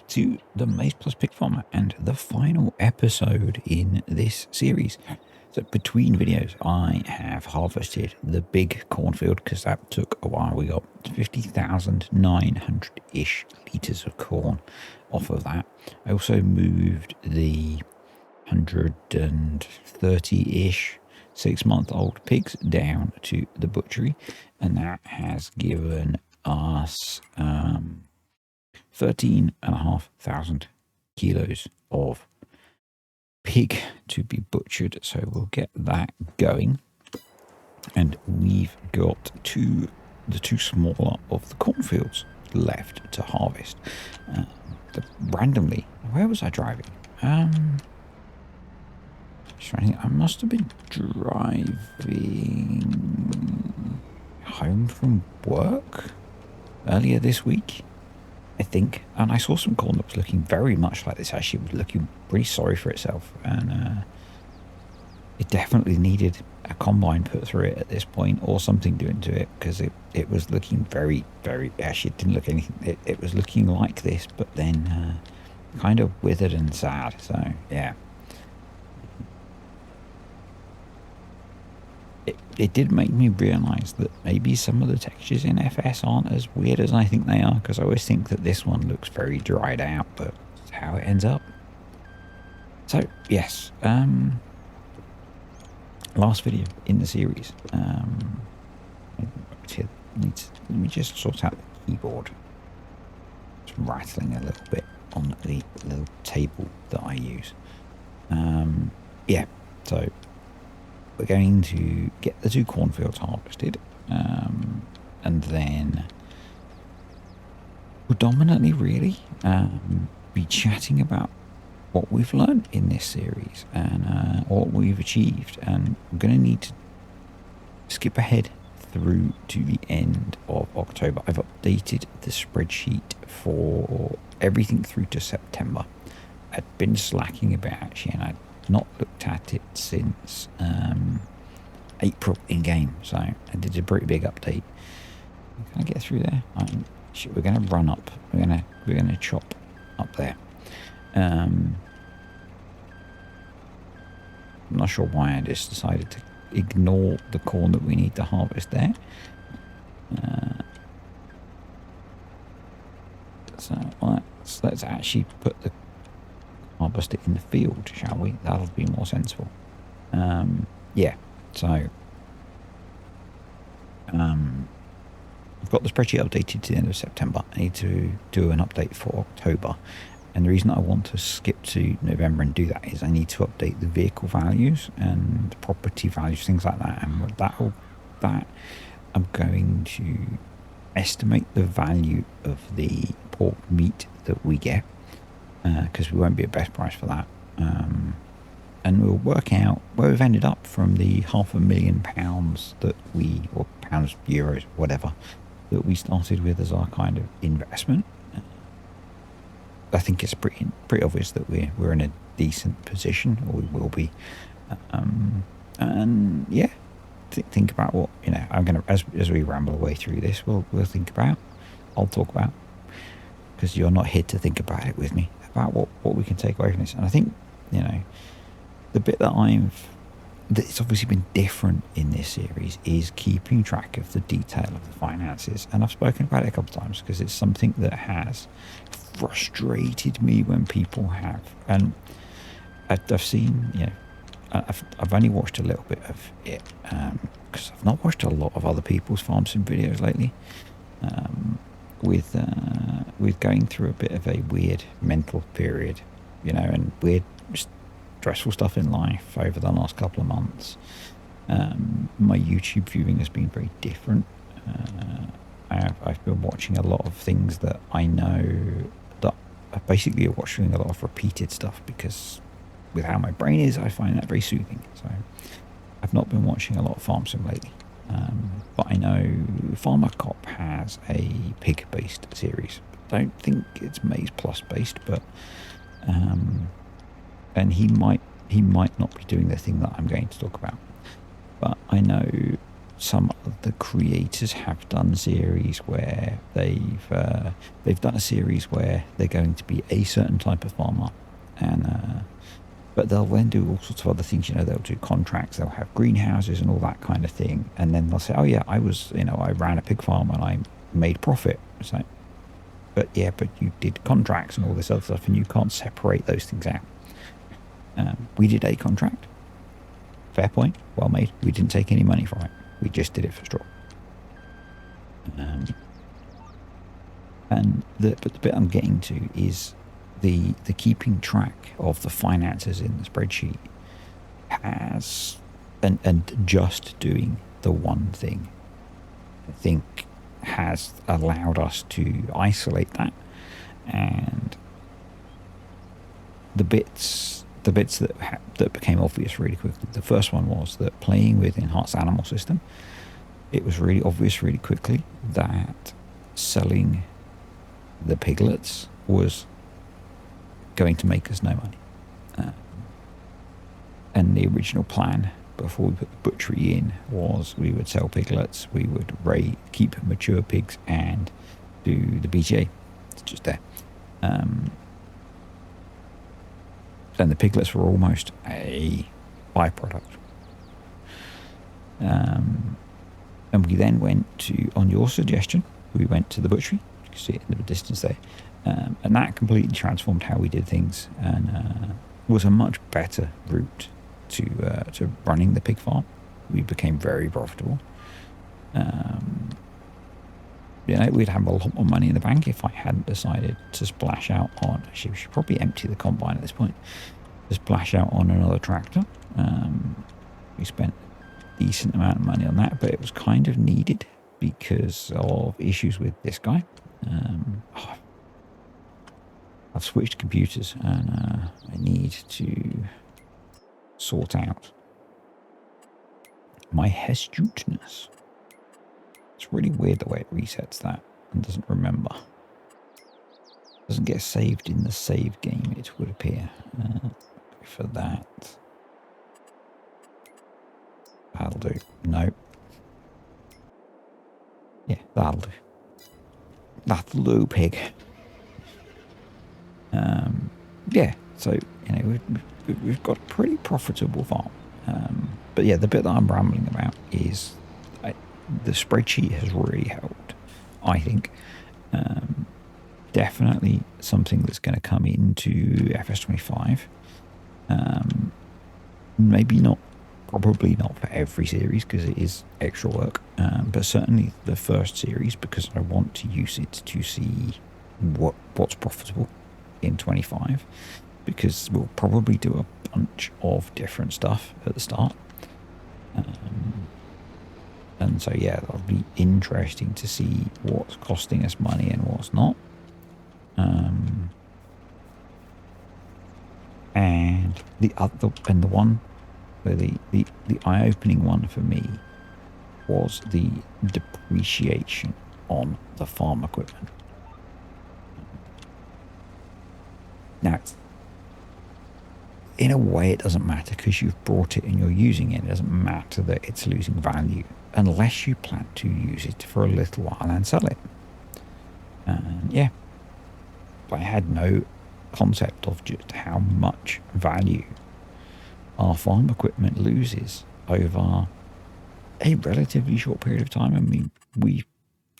to the Maize Plus Pig Farmer and the final episode in this series. So between videos, I have harvested the big cornfield because that took a while. We got 50,900-ish litres of corn off of that. I also moved the 130-ish 6-month-old pigs down to the butchery, and that has given us 13,500 kilos of pig to be butchered, so we'll get that going. And we've got the two smaller of the cornfields left to harvest. Randomly, where was I driving? I must have been driving home from work earlier this week, I think, and I saw some corn that was looking very much like this. Actually, it was looking pretty sorry for itself, and it definitely needed a combine put through it at this point, or something doing to it, because it was looking very, very, actually it didn't look anything, it was looking like this, but then kind of withered and sad. So yeah, it did make me realise that maybe some of the textures in FS aren't as weird as I think they are, because I always think that this one looks very dried out, but that's how it ends up. So yes, last video in the series. Let me just sort out the keyboard. It's rattling a little bit on the little table that I use. Yeah, so we're going to get the two cornfields harvested, and then predominantly really be chatting about what we've learned in this series and what we've achieved. And I'm going to need to skip ahead through to the end of October. I've updated the spreadsheet for everything through to September. I'd been slacking a bit actually, and I'd not looked at it since April in game, so I did a pretty big update. Can I get through there? We're going to run up. We're going to chop up there. I'm not sure why I just decided to ignore the corn that we need to harvest there. So let's actually put the harvest it in the field, shall we? That'll be more sensible. Yeah, so I've got the spreadsheet updated to the end of September. I need to do an update for October, and the reason I want to skip to November and do that is I need to update the vehicle values and property values, things like that, and that I'm going to estimate the value of the pork meat that we get, because we won't be at best price for that, and we'll work out where we've ended up from the £500,000 that or pounds, euros, whatever, that we started with as our kind of investment. I think it's pretty obvious that we're in a decent position, or we will be, and yeah, think about what, you know, I'm gonna, as we ramble away through this, we'll think about, I'll talk about, because you're not here to think about it with me, about what we can take away from this. And I think, you know, the bit that it's obviously been different in this series is keeping track of the detail of the finances. And I've spoken about it a couple of times because it's something that has frustrated me when people have. And I've seen, you know, I've only watched a little bit of it because I've not watched a lot of other people's farm sim videos lately, with going through a bit of a weird mental period, you know, and weird stressful stuff in life over the last couple of months. My YouTube viewing has been very different. I've been watching a lot of things that I know that I basically are watching a lot of repeated stuff, because with how my brain is, I find that very soothing. So I've not been watching a lot of farm sim lately, but I know Farmer Cop has a pig based series. I don't think it's Maize Plus based, but and he might not be doing the thing that I'm going to talk about. But I know some of the creators have done series where they've done a series where they're going to be a certain type of farmer, and but they'll then do all sorts of other things. They'll do contracts, they'll have greenhouses and all that kind of thing, and then they'll say, oh yeah, I ran a pig farm and I made profit. It's like, but you did contracts and all this other stuff, and you can't separate those things out. We did a contract, fair point, well made. We didn't take any money from it. We just did it for straw. But the bit I'm getting to is the keeping track of the finances in the spreadsheet and just doing the one thing, I think, has allowed us to isolate that, and the bits that became obvious really quickly. The first one was that playing with Enhanced Animal System, it was really obvious really quickly that selling the piglets was going to make us no money. And the original plan before we put the butchery in was we would sell piglets, we would keep mature pigs and do the BTA. It's just there. And the piglets were almost a byproduct. And we then went to, on your suggestion, we went to the butchery. You can see it in the distance there. And that completely transformed how we did things, and was a much better route to running the pig farm. We became very profitable. We'd have a lot more money in the bank if I hadn't decided to splash out on. Actually, we should probably empty the combine at this point. To splash out on another tractor. We spent a decent amount of money on that, but it was kind of needed because of issues with this guy. I've switched computers, and I need to sort out my astuteness. It's really weird the way it resets that and doesn't remember. Doesn't get saved in the save game, it would appear. For that. That'll do. No. Yeah, that'll do. That'll do, pig. Yeah, so, we've got a pretty profitable farm. But yeah, the bit that I'm rambling about is the spreadsheet has really helped, I think. Definitely something that's going to come into FS25. Probably not for every series because it is extra work, but certainly the first series, because I want to use it to see what's profitable in 25, because we'll probably do a bunch of different stuff at the start. And so yeah, that'll be interesting to see what's costing us money and what's not. And the eye-opening one for me was the depreciation on the farm equipment. Now, in a way, it doesn't matter because you've brought it and you're using it. It doesn't matter that it's losing value unless you plan to use it for a little while and sell it. And yeah, I had no concept of just how much value our farm equipment loses over a relatively short period of time. I mean,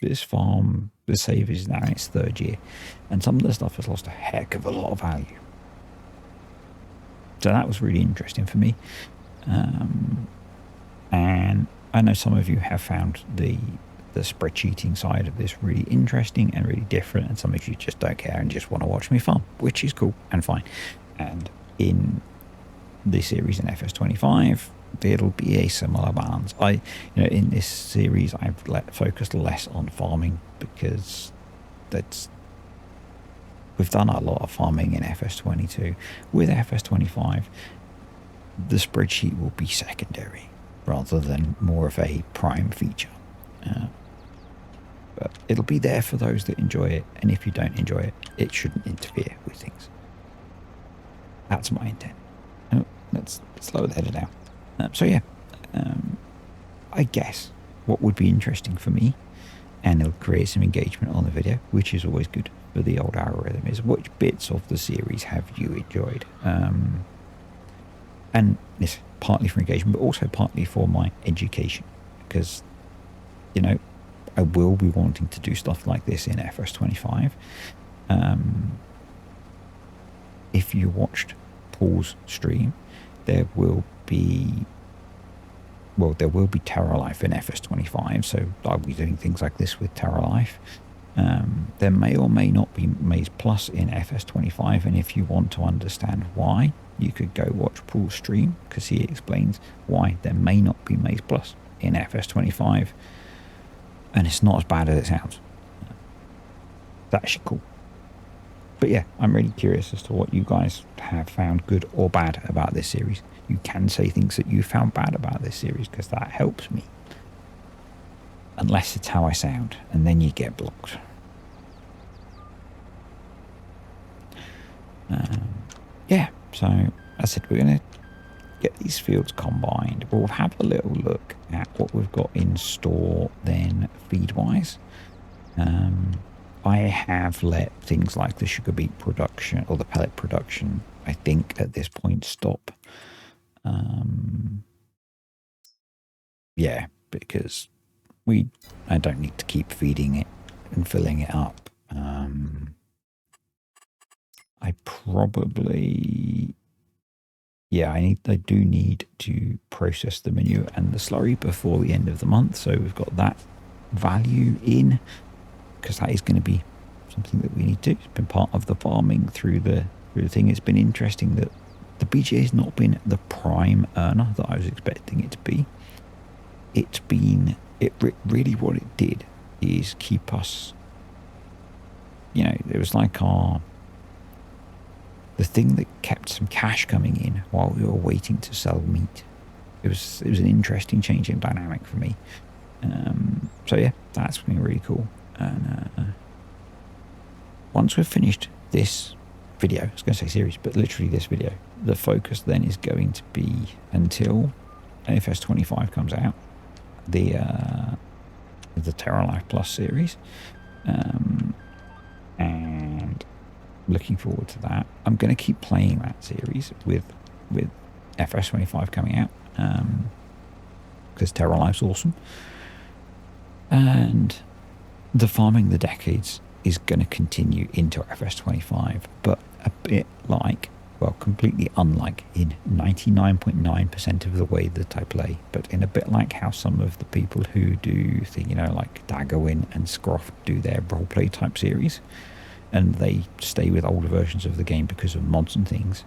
this farm, the save is now in its third year, and some of the stuff has lost a heck of a lot of value. So that was really interesting for me. And I know some of you have found the spreadsheeting side of this really interesting and really different, and some of you just don't care and just want to watch me farm, which is cool and fine. And in this series in FS25, it'll be a similar balance. In this series, I've focused less on farming because we've done a lot of farming in FS22. With FS25, the spreadsheet will be secondary rather than more of a prime feature. But it'll be there for those that enjoy it, and if you don't enjoy it, it shouldn't interfere with things. That's my intent. Let's slow the header down. So yeah, I guess what would be interesting for me, and it'll create some engagement on the video, which is always good for the old algorithm, is which bits of the series have you enjoyed? And it's partly for engagement, but also partly for my education, because, you know, I will be wanting to do stuff like this in FS25. If you watched Paul's stream, there will be Terra Life in FS25, so I'll be doing things like this with Terra Life. There may or may not be maizeplus in FS25, and if you want to understand why, you could go watch Paul's stream, because he explains why there may not be maizeplus in FS25, and it's not as bad as it sounds. That's actually cool. But yeah, I'm really curious as to what you guys have found good or bad about this series. You can say things that you found bad about this series, because that helps me. Unless it's how I sound, and then you get blocked. Yeah, so as I said, we're going to get these fields combined. We'll have a little look at what we've got in store then feed-wise. I have let things like the sugar beet production or the pellet production, I think at this point, stop. Yeah, because I don't need to keep feeding it and filling it up. I probably, yeah, I do need to process the manure and the slurry before the end of the month, so we've got that value in, because that is going to be something that we need to. It's been part of the farming through the thing. It's been interesting that the BGA has not been the prime earner that I was expecting it to be. Really what it did is keep us, you know, it was like the thing that kept some cash coming in while we were waiting to sell meat. It was an interesting change in dynamic for me. So yeah, that's been really cool. And once we've finished this video, I was going to say series, but literally this video, the focus then is going to be, until FS25 comes out, the Terra Life Plus series, and looking forward to that. I'm going to keep playing that series with FS25 coming out, because Terra Life's awesome, and the farming the decades is going to continue into FS25, but a bit like, well, completely unlike in 99.9% of the way that I play, but in a bit like how some of the people who do you know, like Daggerwin and Scroff do their roleplay type series, and they stay with older versions of the game because of mods and things.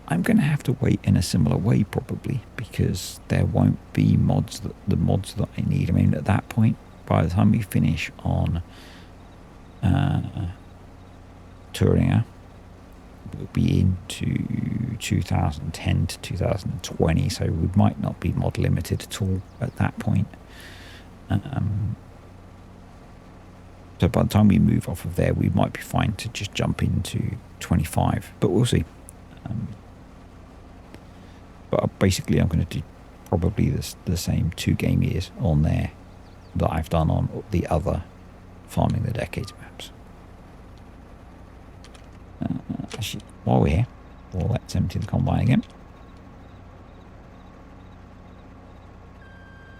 I'm going to have to wait in a similar way probably, because there won't be the mods that I need. I mean, at that point, by the time we finish on Turinga, we'll be into 2010 to 2020, so we might not be mod limited at all at that point. So by the time we move off of there, we might be fine to just jump into 25, but we'll see. But basically, I'm going to do probably the same 2 game years on there that I've done on the other Farming the Decades maps. Actually, while we're here, let's empty the combine again.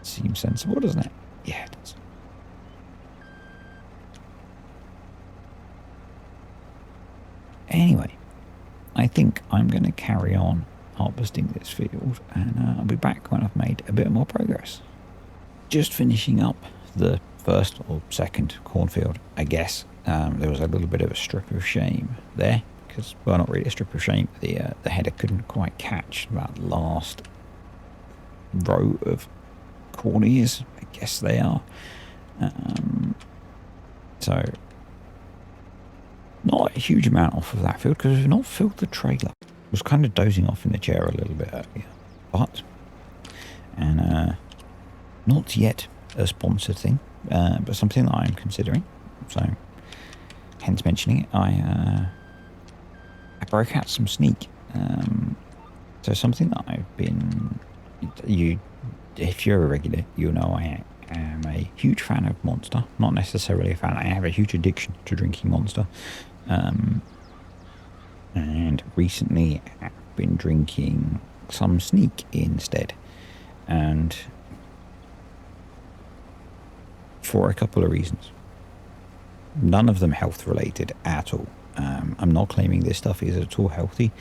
Seems sensible, doesn't it? Yeah, it does. Anyway, I think I'm going to carry on harvesting this field, and I'll be back when I've made a bit more progress. Just finishing up the first or second cornfield, I guess. There was a little bit of a strip of shame there, because, well, not really a strip of shame. The header couldn't quite catch that last row of corn ears. I guess they are. So not a huge amount off of that field, because we've not filled the trailer. I was kind of dozing off in the chair a little bit earlier, but not yet a sponsored thing, but something that I'm considering. So hence mentioning it, I broke out some sneak. So something that I've been, if you're a regular, you know I am a huge fan of Monster. Not necessarily a fan. I have a huge addiction to drinking Monster. And recently I've been drinking some Sneak instead. And for a couple of reasons. None of them health related at all. I'm not claiming this stuff is at all healthy.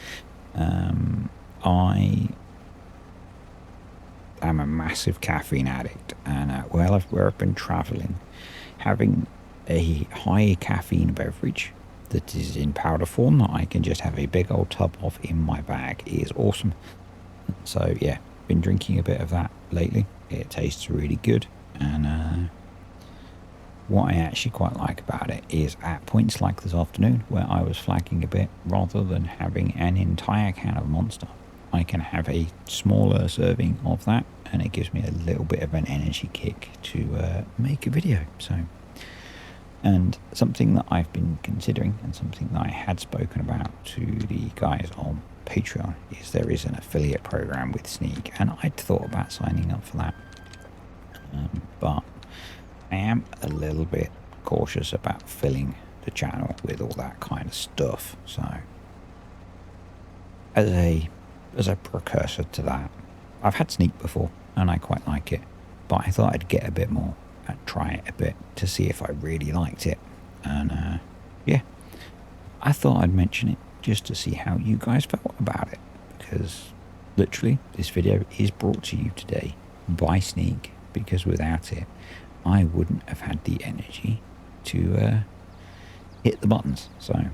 I am a massive caffeine addict, and where I've been traveling, having a high caffeine beverage that is in powder form that I can just have a big old tub of in my bag is awesome. So yeah, been drinking a bit of that lately. It tastes really good, and what I actually quite like about it is at points like this afternoon where I was flagging a bit, rather than having an entire can of Monster, I can have a smaller serving of that, and it gives me a little bit of an energy kick to make a video. So, and something that I've been considering, and something that I had spoken about to the guys on Patreon, is there is an affiliate program with Sneak, and I'd thought about signing up for that, but I am a little bit cautious about filling the channel with all that kind of stuff. So as a precursor to that, I've had Sneak before and I quite like it, but I thought I'd get a bit more and try it a bit to see if I really liked it. And yeah, I thought I'd mention it just to see how you guys felt about it, because literally this video is brought to you today by Sneak, because without it I wouldn't have had the energy to hit the buttons. So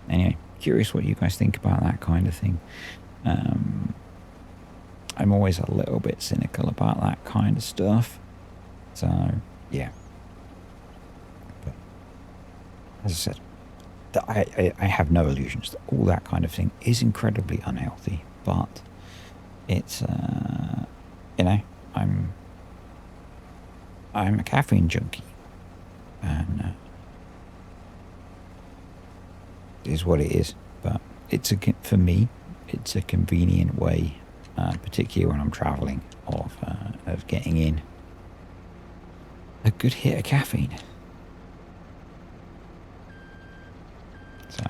anyway, curious what you guys think about that kind of thing. I'm always a little bit cynical about that kind of stuff. So yeah, but as I said, I have no illusions that all that kind of thing is incredibly unhealthy, but it's you know, I'm a caffeine junkie, and it is what it is. But for me, it's a convenient way, particularly when I'm traveling, of getting in a good hit of caffeine. So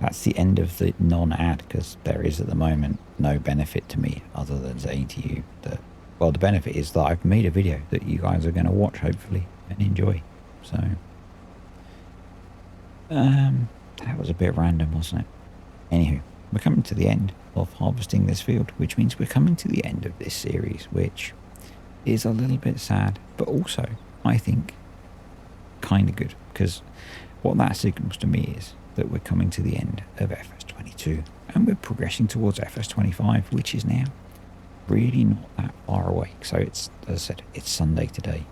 that's the end of the non-ad, because there is at the moment no benefit to me other than saying to you that, well, the benefit is that I've made a video that you guys are going to watch, hopefully, and enjoy. So that was a bit random, wasn't it? Anywho, we're coming to the end of harvesting this field, which means we're coming to the end of this series, which is a little bit sad, but also, I think, kind of good, because what that signals to me is that we're coming to the end of FS22, and we're progressing towards FS25, which is now really not that far away. So it's, as I said, it's Sunday today.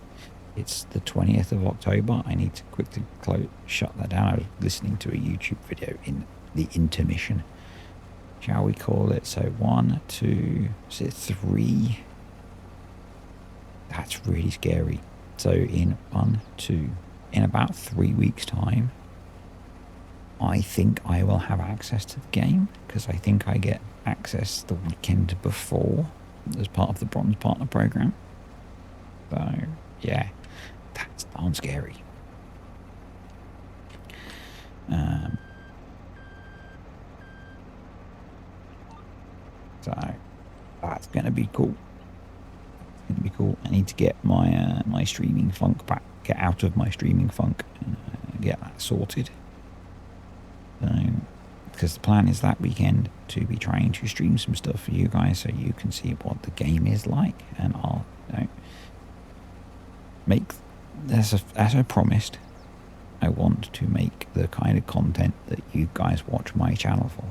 It's the 20th of October. I need to quickly shut that down. I was listening to a YouTube video in the intermission, shall we call it. So 1, 2, is it 3? That's really scary. So in in about 3 weeks' time, I think I will have access to the game, because I think I get access the weekend before as part of the Bronze Partner Program. So yeah, that's darn scary. So that's going to be cool. It's going to be cool. I need to get my my streaming funk back, get out of my streaming funk, and get that sorted. Because the plan is that weekend to be trying to stream some stuff for you guys, so you can see what the game is like, and I'll make, as I promised, I want to make the kind of content that you guys watch my channel for.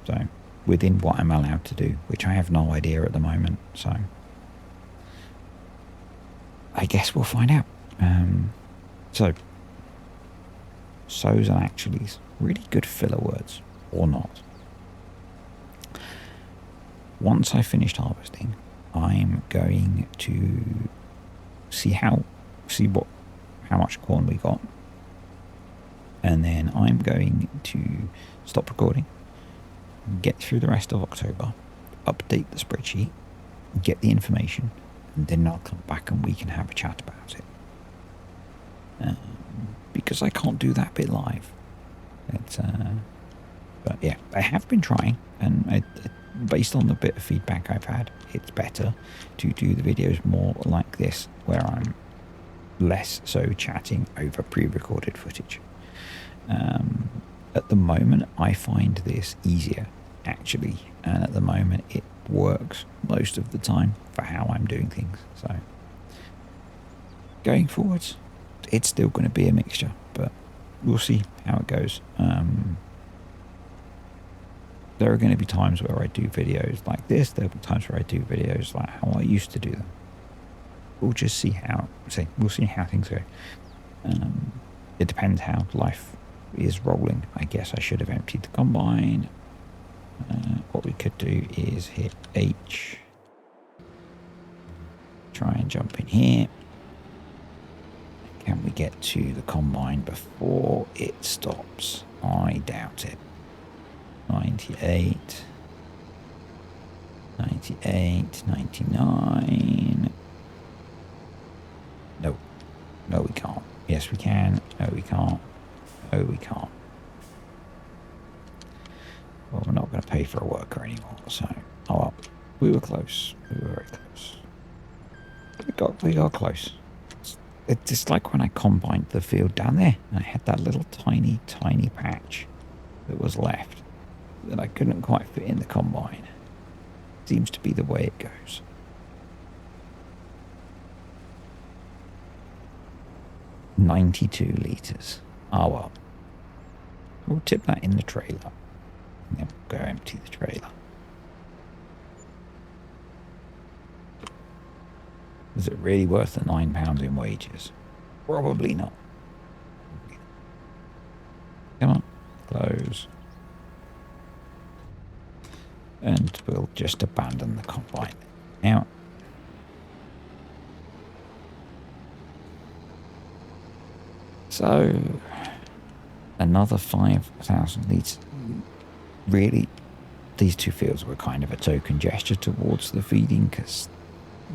So within what I'm allowed to do, which I have no idea at the moment. So I guess we'll find out. So so's and actuallys, really good filler words or not. Once I finished harvesting, I'm going to see how much corn we got, and then I'm going to stop recording, get through the rest of October, update the spreadsheet, get the information, and then I'll come back and we can have a chat about it. Because I can't do that bit live. But yeah, I have been trying, and based on the bit of feedback I've had, it's better to do the videos more like this, where I'm less so chatting over pre-recorded footage. At the moment, I find this easier, actually, and at the moment it works most of the time for how I'm doing things. So going forwards, it's still going to be a mixture, but we'll see how it goes. There are going to be times where I do videos like this. There'll be times where I do videos like how I used to do them. We'll just see how. We'll see how things go. It depends how life is rolling. I guess I should have emptied the combine. What we could do is hit H. Try and jump in here. Can we get to the combine before it stops? I doubt it. 98, 98, 99. No, no we can't. Yes we can. No we can't. No we can't. Well, we're not going to pay for a worker anymore, so oh well. We were close. We were very close. We got close. It's just like when I combined the field down there, and I had that little tiny patch that was left that I couldn't quite fit in the combine. Seems to be the way it goes. $92. Oh well. We'll tip that in the trailer. And then we'll go empty the trailer. Is it really worth the £9 in wages? Probably not. Come on, close. And we'll just abandon the combine now. So, another 5,000 litres. Really, these two fields were kind of a token gesture towards the feeding, because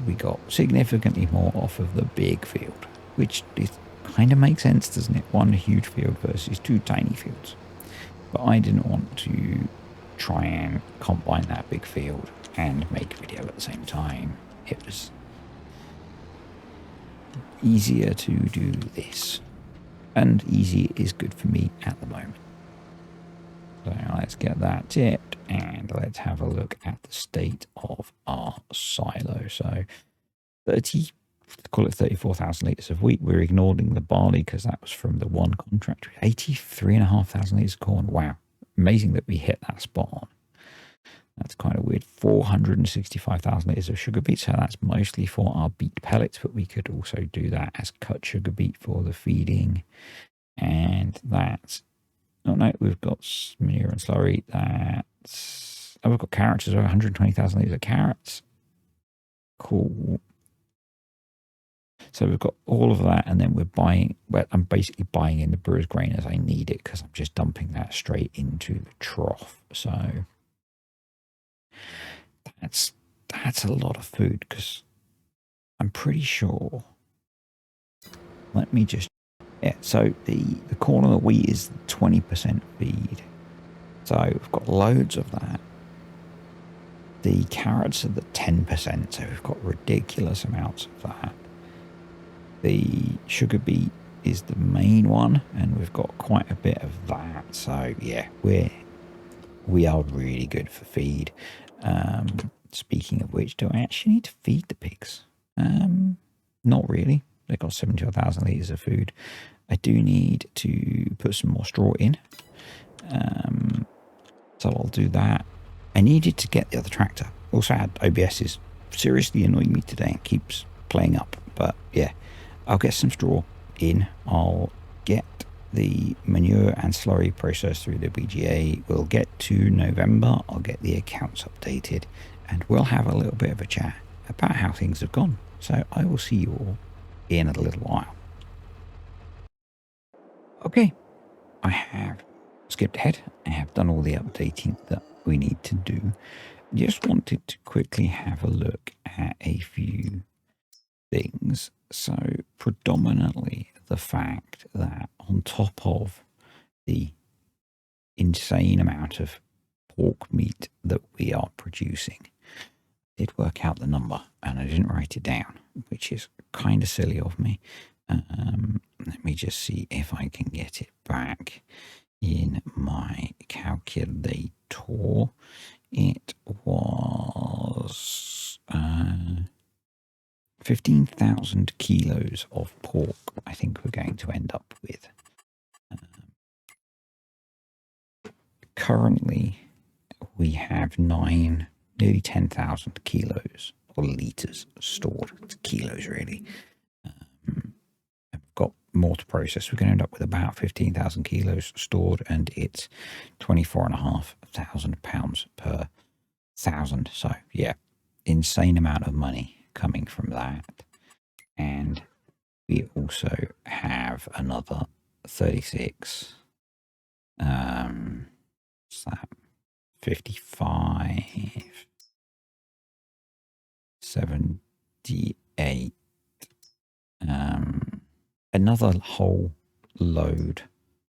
we got significantly more off of the big field, which kind of makes sense, doesn't it? One huge field versus two tiny fields. But I didn't want to try and combine that big field and make a video at the same time. It was easier to do this, and easy is good for me at the moment. So let's get that tipped, and let's have a look at the state of our silo. So 34,000 litres of wheat. We're ignoring the barley because that was from the one contract. 83,500 litres of corn. Wow. Amazing that we hit that spot on. That's kind of weird. 465,000 litres of sugar beet. So that's mostly for our beet pellets, but we could also do that as cut sugar beet for the feeding. And that's, oh no, we've got manure and slurry. That's, oh, we've got carrots as well. 120,000 litres of carrots. Cool. So we've got all of that, and then we're buying, well, I'm basically buying in the brewer's grain as I need it, because I'm just dumping that straight into the trough. So that's a lot of food, because I'm pretty sure, let me just, yeah, so the corn and the wheat is 20% feed. So we've got loads of that. The carrots are the 10%, so we've got ridiculous amounts of that. The sugar beet is the main one, and we've got quite a bit of that. So yeah, we are really good for feed. Speaking of which, do I actually need to feed the pigs? Not really. They've got 72,000 litres of food. I do need to put some more straw in. So I'll do that. I needed to get the other tractor. Also had OBS is seriously annoying me today and keeps playing up. But yeah, I'll get some straw in. I'll get the manure and slurry processed through the BGA. We'll get to November. I'll get the accounts updated, and we'll have a little bit of a chat about how things have gone. So I will see you all in a little while. Okay, I have skipped ahead. I have done all the updating that we need to do. just wanted to quickly have a look at a few things. So predominantly the fact that on top of the insane amount of pork meat that we are producing, I did work out the number and I didn't write it down, which is kind of silly of me. Let me just see if I can get it back in my calculator. It was 15,000 kilos of pork, I think we're going to end up with. Currently, we have nearly 10,000 kilos or litres stored. It's kilos, really. I've got more to process. We're going to end up with about 15,000 kilos stored, and it's 24,500 pounds per thousand. So, yeah, insane amount of money coming from that. And we also have another 36. What's that? 55, 78. Another whole load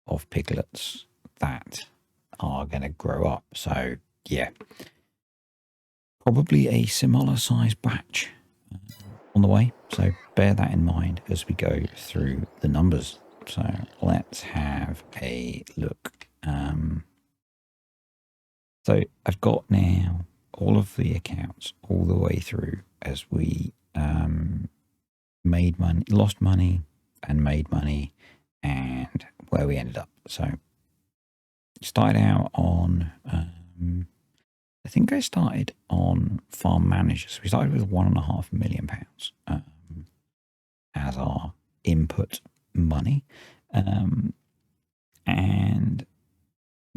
of piglets that are going to grow up. So, yeah, probably a similar size batch on the way. So bear that in mind as we go through the numbers. So let's have a look. So I've got now all of the accounts all the way through as we made money, lost money and made money, and where we ended up. So started out on, I think I started on farm managers. We started with £1.5 million as our input money. And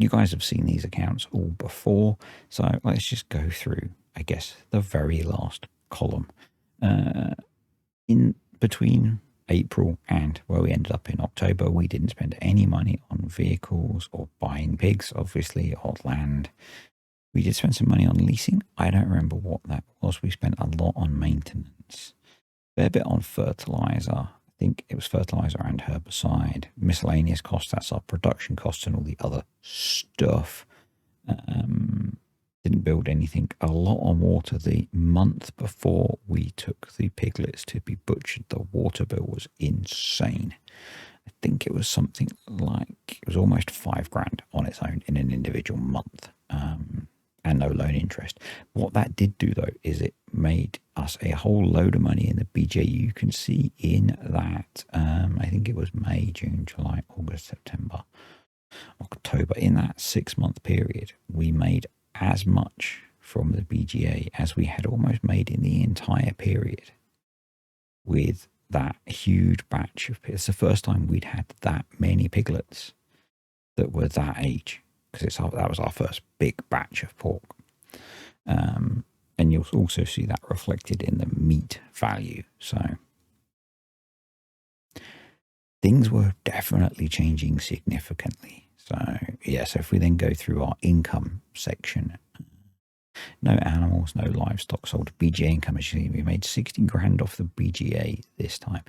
you guys have seen these accounts all before. So let's just go through, I guess, the very last column. In between April and where we ended up in October, we didn't spend any money on vehicles or buying pigs, obviously, or land. We did spend some money on leasing. I don't remember what that was. We spent a lot on maintenance, a fair bit on fertilizer. I think it was fertilizer and herbicide, miscellaneous costs. That's our production costs and all the other stuff. Didn't build anything. A lot on water. The month before we took the piglets to be butchered, the water bill was insane. I think it was something like, it was almost £5,000 on its own in an individual month. And no loan interest. What that did do, though, is it made us a whole load of money in the BJ. You can see in that, I think it was May, June, July, August, September, October. In that 6-month period, we made as much from the BGA as we had almost made in the entire period with that huge batch of pigs. It's the first time we'd had that many piglets that were that age, because that was our first big batch of pork. And you'll also see that reflected in the meat value. So things were definitely changing significantly. So yeah, so if we then go through our income section, no animals, no livestock sold. BGA income, as you see, we made 60 grand off the BGA this time.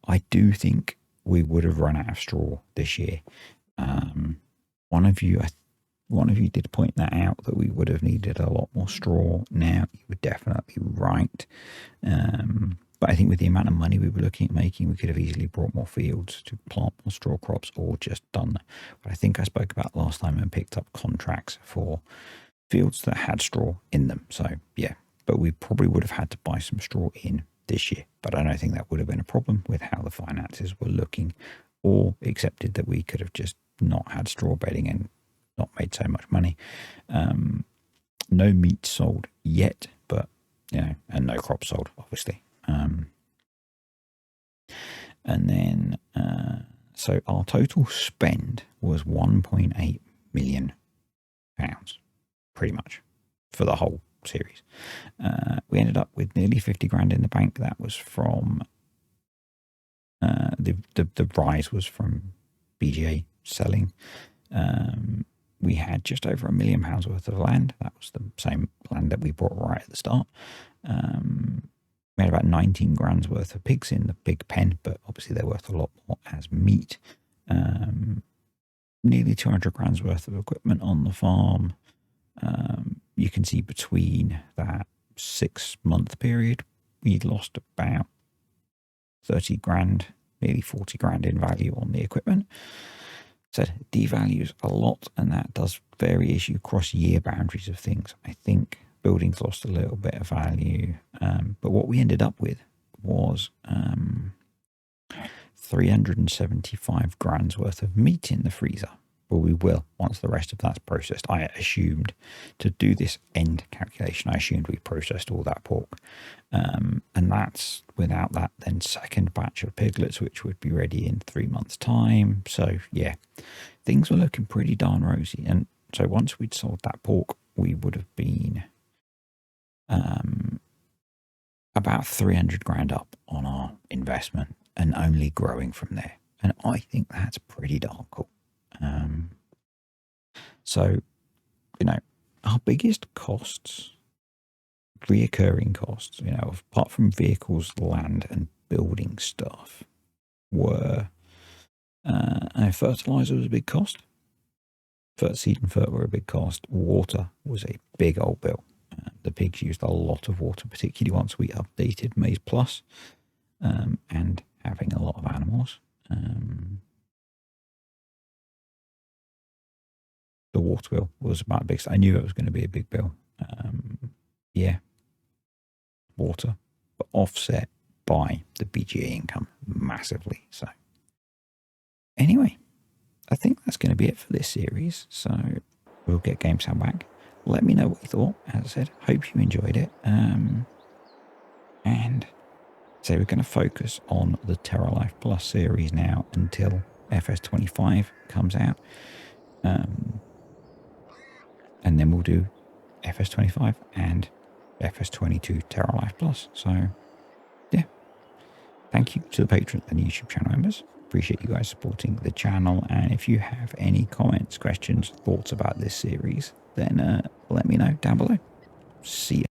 I do think we would have run out of straw this year. One of you did point that out, that we would have needed a lot more straw. Now, you were definitely right. But I think with the amount of money we were looking at making, we could have easily brought more fields to plant more straw crops, or just done what I think I spoke about last time and picked up contracts for fields that had straw in them. So, yeah, but we probably would have had to buy some straw in this year. But I don't think that would have been a problem with how the finances were looking, or accepted that we could have just not had straw bedding and not made so much money. No meat sold yet, but and no crop sold, obviously. And then so our total spend was £1.8 million, pretty much, for the whole series. We ended up with nearly 50 grand in the bank. That was from the rise was from BGA selling. we had just over £1 million worth of land. That was the same land that we bought right at the start. We had about 19 grand's worth of pigs in the pig pen, but obviously they're worth a lot more as meat. Nearly 200 grand's worth of equipment on the farm. You can see between that 6-month period, we'd lost about 30 grand, nearly 40 grand in value on the equipment. So it devalues a lot, and that does vary as you cross year boundaries of things. I think buildings lost a little bit of value, but what we ended up with was 375 grand's worth of meat in the freezer. Well, we will once the rest of that's processed. I assumed to do this end calculation, I assumed we processed all that pork. And that's without that then second batch of piglets, which would be ready in 3 months' time. So yeah, things were looking pretty darn rosy. And so once we'd sold that pork, we would have been about 300 grand up on our investment and only growing from there. And I think that's pretty darn cool. So, you know, our biggest costs, reoccurring costs, you know, apart from vehicles, land and building stuff, were fertilizer was a big cost. Seed and fert were a big cost. Water was a big old bill. The pigs used a lot of water, particularly once we updated MAIZEplus, and having a lot of animals. The water bill was about a big. I knew it was going to be a big bill. Yeah, water, but offset by the BGA income massively. So anyway, I think that's going to be it for this series. So we'll get GameSound back. Let me know what you thought. As I said, hope you enjoyed it. And so we're going to focus on the Terra Life Plus series now until FS25 comes out. And then we'll do FS25 and FS22 Terra Life Plus. So, yeah. Thank you to the patrons and YouTube channel members. Appreciate you guys supporting the channel. And if you have any comments, questions, thoughts about this series, then let me know down below. See ya.